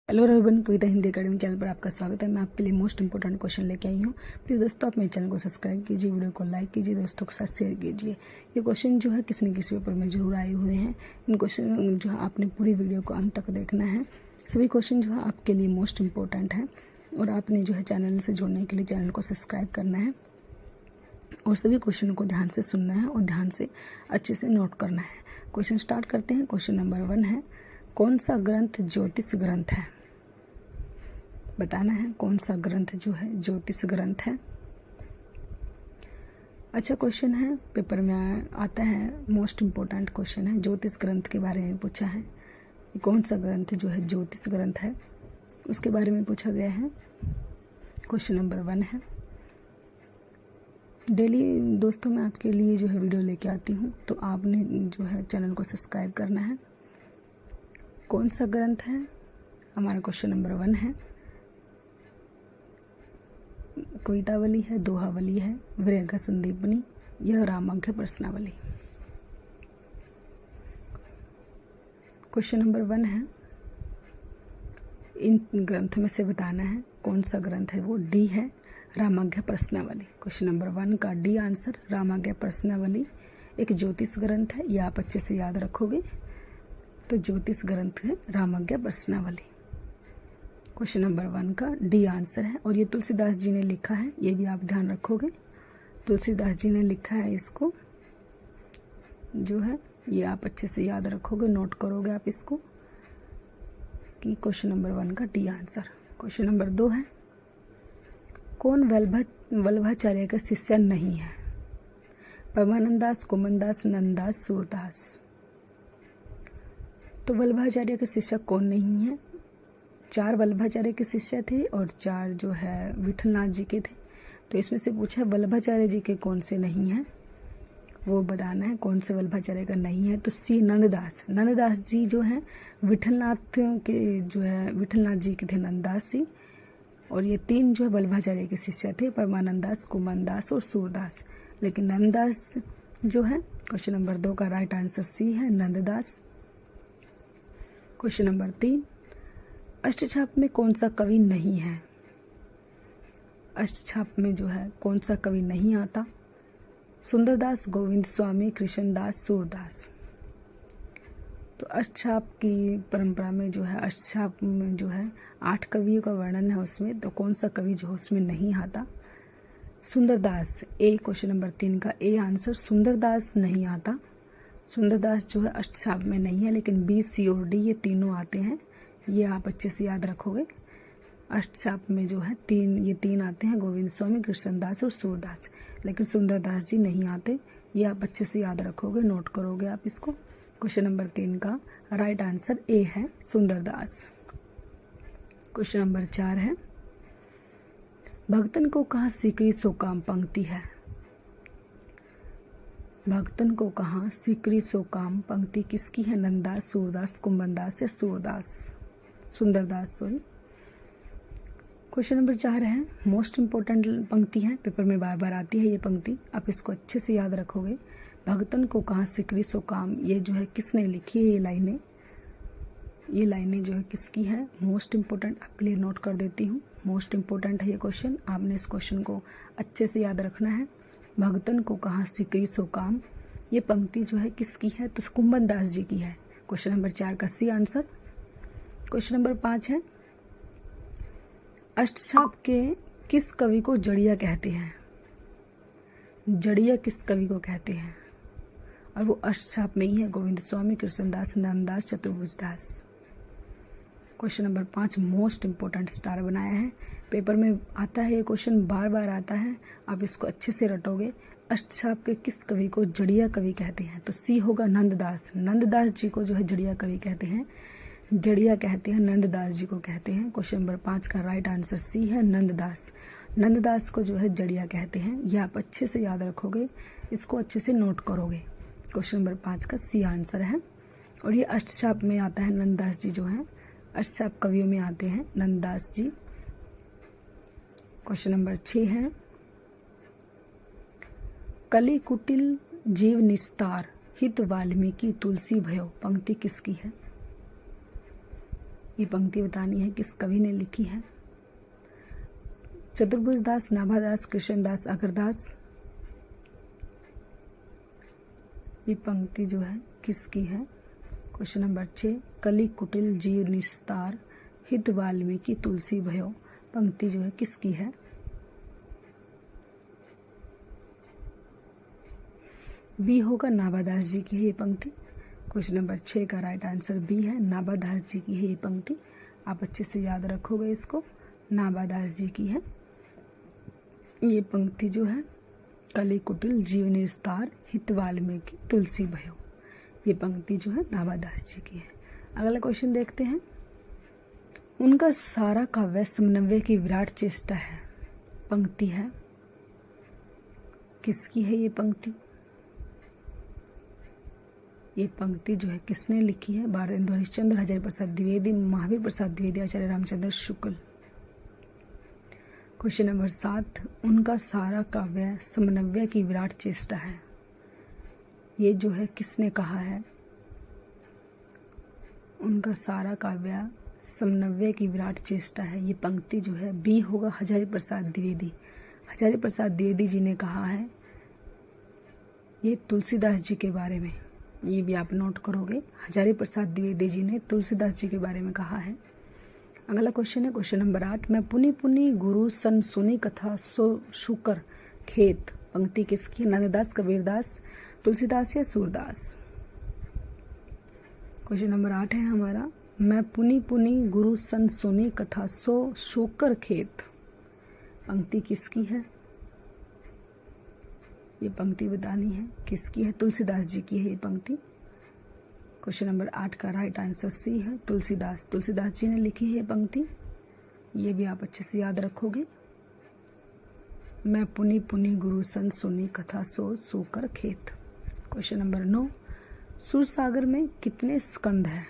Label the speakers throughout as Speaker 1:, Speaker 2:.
Speaker 1: Hello everyone, कविता Hindi academy channel पर आपका स्वागत है। मैं आपके लिए मोस्ट इंपोर्टेंट क्वेश्चन लेके आई हूँ। प्लीज़ दोस्तों, आप मेरे चैनल को सब्सक्राइब कीजिए, वीडियो को लाइक कीजिए, दोस्तों के साथ शेयर कीजिए। ये क्वेश्चन जो है किसी न किसी पेपर में जरूर आए हुए हैं। इन क्वेश्चन जो है आपने पूरी वीडियो को अंत तक देखना है। सभी क्वेश्चन जो है आपके लिए मोस्ट इंपॉर्टेंट है और आपने जो है चैनल से जुड़ने के लिए चैनल को सब्सक्राइब करना है और सभी क्वेश्चनों को ध्यान से सुनना है और ध्यान से अच्छे से नोट करना है। क्वेश्चन स्टार्ट करते हैं। क्वेश्चन नंबर 1 है, कौन सा ग्रंथ ज्योतिष ग्रंथ है? बताना है कौन सा ग्रंथ जो है ज्योतिष ग्रंथ है। अच्छा क्वेश्चन है, पेपर में आता है, मोस्ट इम्पोर्टेंट क्वेश्चन है। ज्योतिष ग्रंथ के बारे में पूछा है। कौन सा ग्रंथ जो है ज्योतिष ग्रंथ है, उसके बारे में पूछा गया है। क्वेश्चन नंबर 1 है। डेली दोस्तों मैं आपके लिए जो है वीडियो लेके आती हूँ, तो आपने जो है चैनल को सब्सक्राइब करना है। कौन सा ग्रंथ है? हमारा क्वेश्चन नंबर 1 है। कवितावली है, दोहावली है, विरह संदीपनी, यह रामांक्य प्रश्नावली। क्वेश्चन नंबर 1 है, इन ग्रंथ में से बताना है कौन सा ग्रंथ है। वो डी है, रामांक्य प्रश्नावली। क्वेश्चन नंबर 1 का डी आंसर रामांक्य प्रश्नावली एक ज्योतिष ग्रंथ है। यह आप अच्छे से याद रखोगे। तो ज्योतिष ग्रंथ है रामांक्य प्रश्नावली। क्वेश्चन नंबर 1 का डी आंसर है और ये तुलसीदास जी ने लिखा है, ये भी आप ध्यान रखोगे। तुलसीदास जी ने लिखा है इसको जो है, ये आप अच्छे से याद रखोगे, नोट करोगे आप इसको कि क्वेश्चन नंबर 1 का डी आंसर। क्वेश्चन नंबर 2 है, कौन वल्लभाचार्य का शिष्य नहीं है? परमानंद दास, कुमन दास, नंददास, सूरदास। तो वल्लभाचार्य के शिष्य कौन नहीं है? 4 वल्लभाचार्य के शिष्य थे और 4 जो है विठलनाथ जी के थे। तो इसमें से पूछा है वल्लभाचार्य जी के कौन से नहीं हैं, वो बताना है कौन से वल्लभाचार्य का नहीं है। तो सी नंददास। नंददास जी जो है विठलनाथ के जो है विठलनाथ जी के थे नंददास जी। और ये 3 जो है वल्लभाचार्य के शिष्य थे, परमानंद दास, कुमन दास और सूरदास। लेकिन नंददास जो है, क्वेश्चन नंबर 2 का राइट आंसर सी है, नंददास। क्वेश्चन नंबर 3, अष्टछाप में कौन सा कवि नहीं है? अष्टछाप में जो है कौन सा कवि नहीं आता? सुंदरदास, गोविंद स्वामी, कृष्णदास, सूरदास। तो अष्टछाप की परंपरा में जो है, अष्टछाप में जो है 8 कवियों का वर्णन है उसमें, तो कौन सा कवि जो उसमें नहीं आता? सुंदरदास। ए क्वेश्चन नंबर 3 का ए आंसर सुंदरदास नहीं आता। सुंदरदास जो है अष्टछाप में नहीं है, लेकिन बी, सी और डी ये तीनों आते हैं। ये आप अच्छे से याद रखोगे। अष्टछाप में जो है ये तीन आते हैं, गोविंद स्वामी, कृष्णदास और सूरदास। लेकिन सुंदरदास जी नहीं आते। ये आप अच्छे से याद रखोगे, नोट करोगे आप इसको। क्वेश्चन नंबर 3 का राइट आंसर ए है, सुंदरदास। क्वेश्चन नंबर 4 है, भक्तन को कहाँ सीकरी सो काम पंक्ति है? भक्तन को कहाँ सीकरी सो काम पंक्ति किसकी है? नंददास, सूरदास, कुंभनदास या सुंदरदास सॉरी। क्वेश्चन नंबर 4 है, मोस्ट इंपोर्टेंट पंक्ति है, पेपर में बार बार आती है ये पंक्ति, आप इसको अच्छे से याद रखोगे। भक्तन को कहाँ सिकरी सो काम, ये जो है किसने लिखी है? ये लाइनें जो है किसकी है? मोस्ट इंपोर्टेंट आपके लिए नोट कर देती हूँ। मोस्ट इंपोर्टेंट है ये क्वेश्चन, आपने इस क्वेश्चन को अच्छे से याद रखना है। भक्तन को कहाँ सिकरी सो काम, ये पंक्ति जो है किसकी है? तो कुंभन दास जी की है। क्वेश्चन नंबर 4 का सी आंसर। क्वेश्चन नंबर 5 है, अष्टछाप के किस कवि को जड़िया कहते हैं? जड़िया किस कवि को कहते हैं? और वो अष्टछाप में ही है, Govind Swami, Krishnadas, Nanddas, Chaturbhujdas. Question number 5 most important star बनाया है, पेपर में आता है ये क्वेश्चन, बार बार आता है, आप इसको अच्छे से रटोगे। अष्टछाप के किस कवि को जड़िया कवि कहते हैं? तो सी होगा, नंददास। नंददास जी को जो है जड़िया कवि कहते हैं, जड़िया कहते हैं, नंददास जी को कहते हैं। क्वेश्चन नंबर 5 का राइट आंसर सी है, नंददास। नंददास को जो है जड़िया कहते हैं। यह आप अच्छे से याद रखोगे, इसको अच्छे से नोट करोगे। क्वेश्चन नंबर 5 का सी आंसर है। और ये अष्टछाप में आता है, नंददास जी जो है अष्टछाप कवियों में आते हैं, नंददास जी। क्वेश्चन नंबर 6 है, कली कुटिल जीव निस्तार हित वाल्मीकि तुलसी भयो पंक्ति किसकी है? ये पंक्ति बतानी है किस कवि ने लिखी है। चतुर्भुज दास, नाभादास, कृष्णदास, अगरदास, ये पंक्ति जो है किसकी है। क्वेश्चन नंबर 6, कलि कुटिल जीव निस्तार, हित वाल्मीकि तुलसी भयो, पंक्ति जो है किसकी है। बी होगा, नाभादास जी की है ये पंक्ति। क्वेश्चन नंबर 6 का राइट आंसर बी है, नाभादास जी की है ये पंक्ति। आप अच्छे से याद रखोगे इसको, नाभादास जी की है ये पंक्ति जो है। कलि कुटिल जीव निस्तार, हित वाल्मीकि तुलसी भयो, ये पंक्ति जो है नाभादास जी की है। अगला क्वेश्चन देखते हैं। उनका सारा काव्य समन्वय की विराट चेष्टा है, पंक्ति है किसकी है ये पंक्ति। ये पंक्ति जो है किसने लिखी है। भारतेंदु हरिश्चंद्र, हजारी प्रसाद द्विवेदी, महावीर प्रसाद द्विवेदी, आचार्य रामचंद्र शुक्ल। क्वेश्चन नंबर 7, उनका सारा काव्य समन्वय की विराट चेष्टा है, ये जो है किसने कहा है। उनका सारा काव्य समन्वय की विराट चेष्टा है, ये पंक्ति जो है बी होगा, हजारी प्रसाद द्विवेदी। हजारी प्रसाद द्विवेदी जी ने कहा है ये तुलसीदास जी के बारे में, ये भी आप नोट करोगे। हजारी प्रसाद द्विवेदी जी ने तुलसीदास जी के बारे में कहा है। अगला क्वेश्चन है क्वेश्चन नंबर 8, मैं पुनि पुनि गुरु सन सुनी कथा सो शुकर खेत, पंक्ति किसकी। नंददास, कबीरदास, तुलसीदास या सूरदास। क्वेश्चन नंबर 8 है हमारा, मैं पुनि पुनि गुरु सन सुनी कथा सो शुकर खेत, पंक्ति किसकी है। ये पंक्ति बतानी है किसकी है। तुलसीदास जी की है ये पंक्ति। क्वेश्चन नंबर 8 का राइट आंसर सी है, तुलसीदास। तुलसीदास जी ने लिखी है ये पंक्ति, ये भी आप अच्छे से याद रखोगे। मैं पुनि पुनि गुरु सन सुनी कथा सो सूकर खेत। क्वेश्चन नंबर 9, सूरसागर में कितने स्कंद हैं।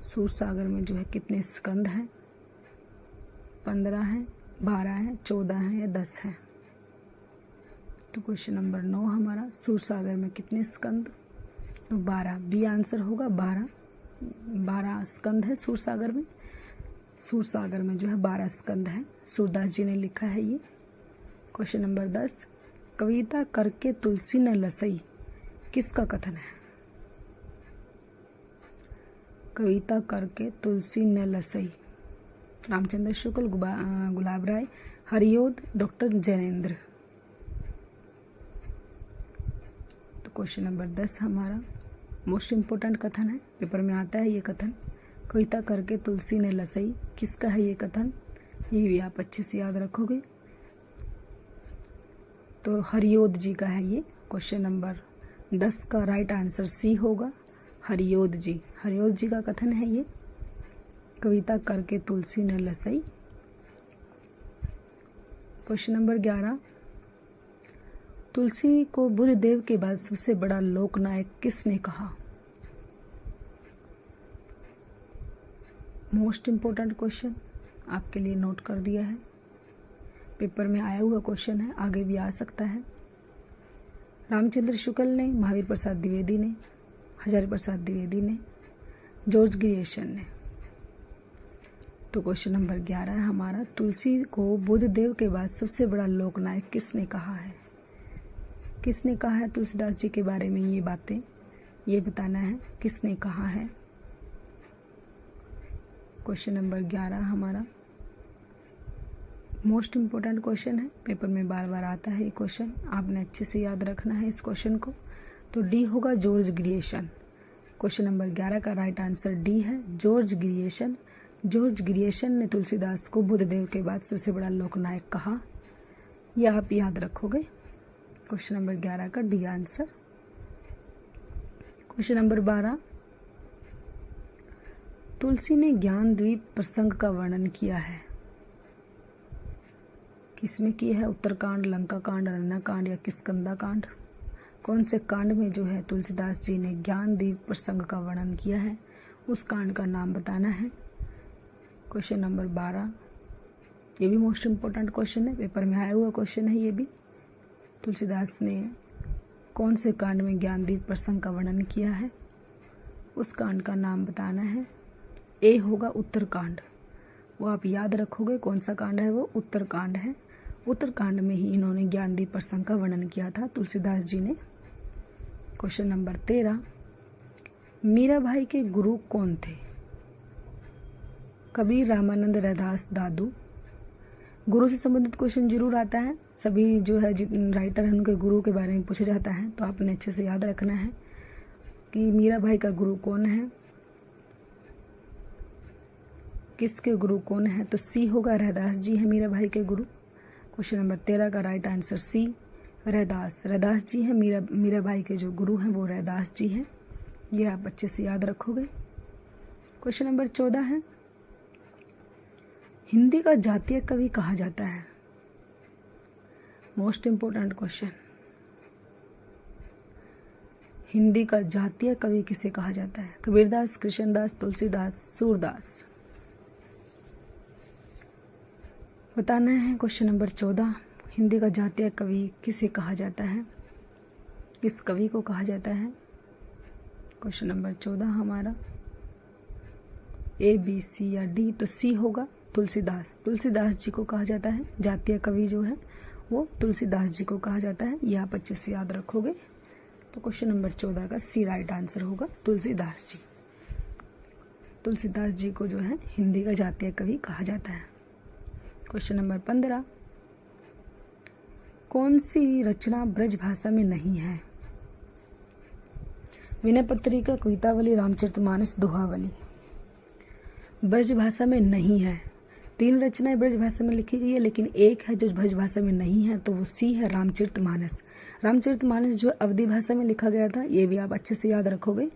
Speaker 1: सूरसागर में जो है कितने स्कंद हैं। 15 हैं, 12 हैं, 14 हैं या 10 हैं। तो क्वेश्चन नंबर 9 हमारा, सूरसागर में कितने स्कंद, तो 12, बी आंसर होगा 12 स्कंद है सूरसागर में। सूरसागर में जो है 12 स्कंद है, सूरदास जी ने लिखा है ये। क्वेश्चन नंबर 10, कविता करके तुलसी न लसई, किसका कथन है। कविता करके तुलसी न लसई, रामचंद्र शुक्ल, गुलाब राय, हरियोद, डॉक्टर जैनेन्द्र। तो क्वेश्चन नंबर 10 हमारा मोस्ट इम्पोर्टेंट कथन है, पेपर में आता है ये कथन। कविता करके तुलसी ने लसई, किसका है ये कथन, ये भी आप अच्छे से याद रखोगे। तो हरियोद जी का है ये। क्वेश्चन नंबर 10 का राइट आंसर सी होगा, हरियोद जी। हरियोद जी का कथन है ये, कविता करके तुलसी ने लसई। क्वेश्चन नंबर 11, तुलसी को बुद्ध देव के बाद सबसे बड़ा लोकनायक किसने कहा। मोस्ट इम्पोर्टेंट क्वेश्चन आपके लिए नोट कर दिया है, पेपर में आया हुआ क्वेश्चन है, आगे भी आ सकता है। रामचंद्र शुक्ल ने, महावीर प्रसाद द्विवेदी ने, हजारी प्रसाद द्विवेदी ने, जॉर्ज ग्रियर्सन ने। तो क्वेश्चन नंबर 11 है हमारा, तुलसी को बुद्ध देव के बाद सबसे बड़ा लोकनायक किसने कहा है। किसने कहा है तुलसीदास जी के बारे में ये बातें, ये बताना है किसने कहा है। क्वेश्चन नंबर 11 हमारा मोस्ट इम्पोर्टेंट क्वेश्चन है, पेपर में बार बार आता है ये क्वेश्चन, आपने अच्छे से याद रखना है इस क्वेश्चन को। तो डी होगा, जॉर्ज ग्रियर्सन। क्वेश्चन नंबर 11 का राइट आंसर डी है, जॉर्ज ग्रियर्सन। जॉर्ज ग्रियर्सन ने तुलसीदास को बुद्ध देव के बाद सबसे बड़ा लोकनायक कहा, यह आप याद रखोगे। क्वेश्चन नंबर 11 का डी आंसर। क्वेश्चन नंबर 12, तुलसी ने ज्ञान द्वीप प्रसंग का वर्णन किया है, किसमें किया है। उत्तरकांड, लंका कांड, अरण्य कांड या किष्किंधा कांड। कौन से कांड में जो है तुलसीदास जी ने ज्ञान द्वीप प्रसंग का वर्णन किया है, उस कांड का नाम बताना है। क्वेश्चन नंबर 12, ये भी मोस्ट इम्पोर्टेंट क्वेश्चन है, पेपर में आया हुआ क्वेश्चन है ये भी। तुलसीदास ने कौन से कांड में ज्ञानदीप प्रसंग का वर्णन किया है, उस कांड का नाम बताना है। ए होगा उत्तरकांड, वो आप याद रखोगे कौन सा कांड है, वो उत्तरकांड है। उत्तरकांड में ही इन्होंने ज्ञानदीप प्रसंग का वर्णन किया था तुलसीदास जी ने। क्वेश्चन नंबर 13, मीराबाई के गुरु कौन थे? कबीर, रामानंद, रैदास, दादू। गुरु से संबंधित क्वेश्चन जरूर आता है, सभी जो है राइटर हैं उनके गुरु के बारे में पूछा जाता है, तो आपने अच्छे से याद रखना है कि मीराबाई का गुरु कौन है, किसके गुरु कौन है। तो सी होगा, रैदास जी है मीराबाई के गुरु। क्वेश्चन नंबर 13 का right answer c, Raidas. Raidas ji हैं मीराबाई के जो गुरु हैं वो रैदास जी हैं, ये आप अच्छे से याद रखोगे। क्वेश्चन नंबर 14 है, हिंदी का जातीय कवि कहा जाता है? मोस्ट इंपोर्टेंट क्वेश्चन, हिंदी का जातीय कवि किसे कहा जाता है? कबीरदास, कृष्णदास, तुलसीदास, सूरदास। बताना है क्वेश्चन नंबर 14, हिंदी का जातीय कवि किसे कहा जाता है, किस कवि को कहा जाता है? क्वेश्चन नंबर 14 हमारा ए, बी, सी या डी, तो सी होगा, तुलसीदास। तुलसीदास जी को कहा जाता है, जातीय कवि जो है वो तुलसीदास जी को कहा जाता है, ये आप अच्छे से याद रखोगे। तो क्वेश्चन नंबर 14 का सी राइट आंसर होगा, तुलसीदास जी। तुलसीदास जी को जो है हिंदी का जातीय कवि कहा जाता है। क्वेश्चन नंबर 15, कौन सी रचना ब्रज भाषा में नहीं है? विनय पत्रिका, कवितावली, रामचरितमानस, दोहावली। ब्रज भाषा में नहीं है। 3 रचनाएं ब्रज भाषा में लिखी गई है, लेकिन एक है जो ब्रज भाषा में नहीं है, तो वो सी है, रामचरितमानस। रामचरितमानस जो अवधी भाषा में लिखा गया था, ये भी आप अच्छे से याद रखोगे।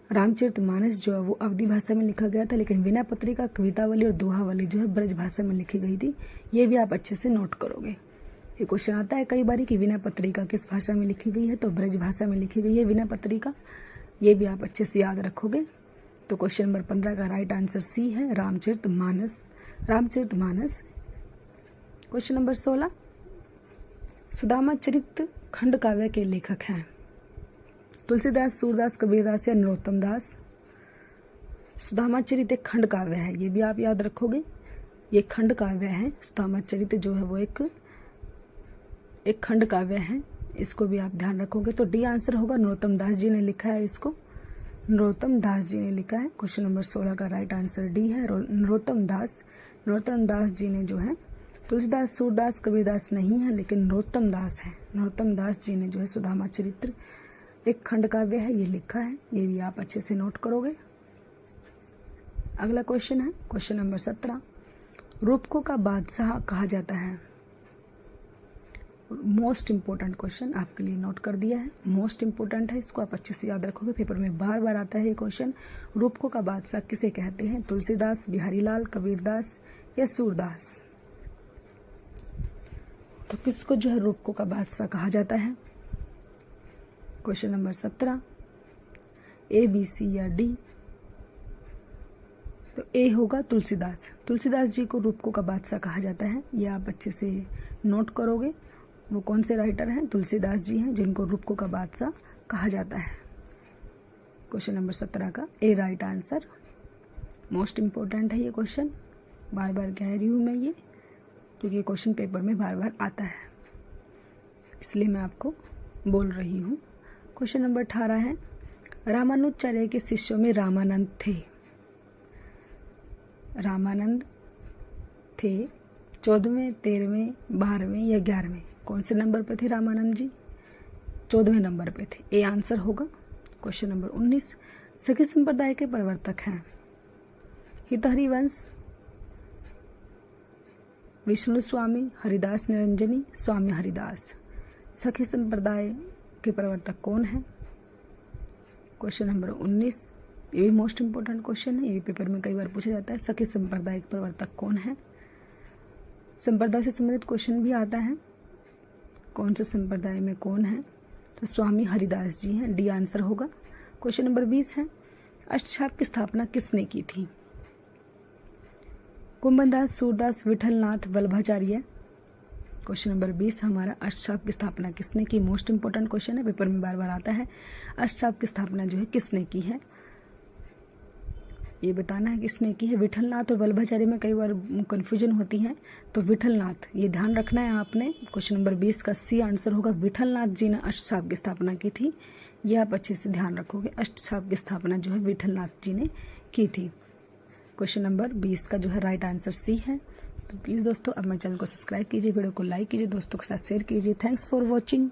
Speaker 1: रामचरितमानस जो है वो अवधी भाषा में लिखा गया था, लेकिन विनय पत्रिका, कवितावली और दोहावली जो है ब्रज भाषा में लिखी गई थी, ये भी आप अच्छे से नोट करोगे। ये क्वेश्चन आता है कई बार कि विनय पत्रिका किस भाषा में लिखी गई है, तो ब्रज भाषा में लिखी गई है विनय पत्रिका, ये भी आप अच्छे से याद रखोगे। तो क्वेश्चन नंबर 15 का राइट आंसर सी है, रामचरितमानस। रामचरितमानस। क्वेश्चन नंबर 16, सुदामा चरित खंड काव्य के लेखक हैं? तुलसीदास, सूरदास, कबीरदास या नरोत्तम दास। सुदामा चरित एक खंड काव्य है, ये भी आप याद रखोगे, ये खंड काव्य है। सुदामा चरित जो है वो एक खंड काव्य है, इसको भी आप ध्यान रखोगे। तो डी आंसर होगा, नरोत्तम दास जी ने लिखा है इसको, नरोत्तम दास जी ने लिखा है। क्वेश्चन नंबर 16 का राइट आंसर डी है, नरोत्तम दास। नरोत्तम दास जी ने जो है, तुलसीदास, सूरदास, कबीरदास नहीं है, लेकिन नरोत्तम दास है। नरोत्तम दास जी ने जो है सुदामा चरित्र एक खंड काव्य है, ये लिखा है, ये भी आप अच्छे से नोट करोगे। अगला क्वेश्चन है क्वेश्चन नंबर 17, रूपकों का बादशाह कहा जाता है? मोस्ट इंपोर्टेंट क्वेश्चन आपके लिए नोट कर दिया है, मोस्ट इंपोर्टेंट है, इसको आप अच्छे से याद रखोगे, पेपर में बार बार आता है ये क्वेश्चन। रूपकों का बादशाह किसे कहते हैं? तुलसीदास, बिहारीलाल, कबीरदास या सूरदास। तो किसको जो है रूपकों का बादशाह कहा जाता है? क्वेश्चन नंबर 17, ए, बी, सी या डी। तो ए होगा, तुलसीदास। तुलसीदास जी को रूपकों का बादशाह कहा जाता है, ये आप अच्छे से नोट करोगे। वो कौन से राइटर हैं? तुलसीदास जी हैं, जिनको रूपकों का बादशाह कहा जाता है। क्वेश्चन नंबर 17 का ए राइट आंसर। मोस्ट इंपोर्टेंट है ये क्वेश्चन, बार बार कह रही हूँ मैं ये, क्योंकि ये क्वेश्चन पेपर में बार बार आता है, इसलिए मैं आपको बोल रही हूँ। क्वेश्चन नंबर 18 है, रामानुजाचार्य के शिष्यों में रामानंद थे? रामानंद थे 14वें, 13वें, 12वें या 11वें? कौन से नंबर पे थे रामानंद जी? 14वें नंबर पे थे, ए आंसर होगा। क्वेश्चन नंबर 19, सखी संप्रदाय के प्रवर्तक हैं? हितहरिवंश, विष्णु स्वामी, हरिदास निरंजनी, स्वामी हरिदास। सखी संप्रदाय के प्रवर्तक कौन है? क्वेश्चन नंबर 19, ये भी मोस्ट इंपोर्टेंट क्वेश्चन है, ये भी पेपर में कई बार पूछा जाता है। सखी संप्रदाय के प्रवर्तक कौन है? संप्रदाय से संबंधित क्वेश्चन भी आता है, कौन से संप्रदाय में कौन है? तो स्वामी हरिदास जी हैं, डी आंसर होगा। क्वेश्चन नंबर 20 है, अष्टछाप की स्थापना किसने की थी? कुंभनदास, सूरदास, विठलनाथ, वल्लभाचार्य। क्वेश्चन नंबर 20 हमारा, अष्टछाप की स्थापना किसने की? मोस्ट इंपोर्टेंट क्वेश्चन है, पेपर में बार बार आता है। अष्टछाप की स्थापना जो है किसने की है? ये बताना है किसने की है। विठलनाथ और वल्लभाचार्य में कई बार कन्फ्यूजन होती है, तो विठलनाथ ये ध्यान रखना है आपने। क्वेश्चन नंबर 20 का सी आंसर होगा। विठलनाथ जी ने अष्टसाप की स्थापना की थी, ये आप अच्छे से ध्यान रखोगे। अष्टसाप की स्थापना जो है विठलनाथ जी ने की थी। क्वेश्चन नंबर 20 का जो है राइट आंसर सी है। तो प्लीज़ दोस्तों अब मेरे चैनल को सब्सक्राइब कीजिए, वीडियो को लाइक कीजिए, दोस्तों के साथ शेयर कीजिए। Thanks for watching.